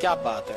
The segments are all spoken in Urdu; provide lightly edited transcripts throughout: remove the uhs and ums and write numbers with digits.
کیا بات ہے.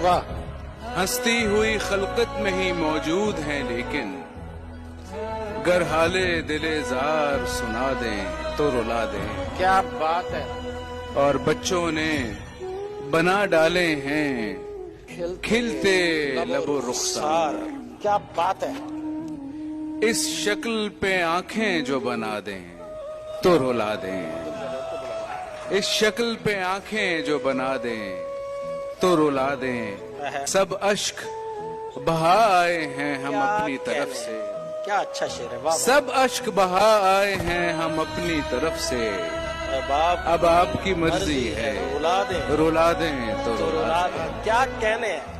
واہ. ہنستی ہوئی خلقت میں ہی موجود ہیں لیکن گر حالے دل زار سنا دیں تو رلا دیں۔ کیا بات ہے. اور بچوں نے بنا ڈالے ہیں کھلتے لب و رخسار، کیا بات ہے. اس شکل پہ آنکھیں جو بنا دیں تو رلا دیں۔ اس شکل پہ آنکھیں جو بنا دیں تو رلا دیں۔ سب اشک بہا آئے ہیں ہم اپنی طرف سے، کیا اچھا شعر ہے. واہ. سب اشک بہا آئے ہیں ہم اپنی طرف سے، اب آپ کی مرضی ہے، رلا دیں رلا دیں تو تو رلا رلا دیں۔ دیں. کیا کہنے ہیں.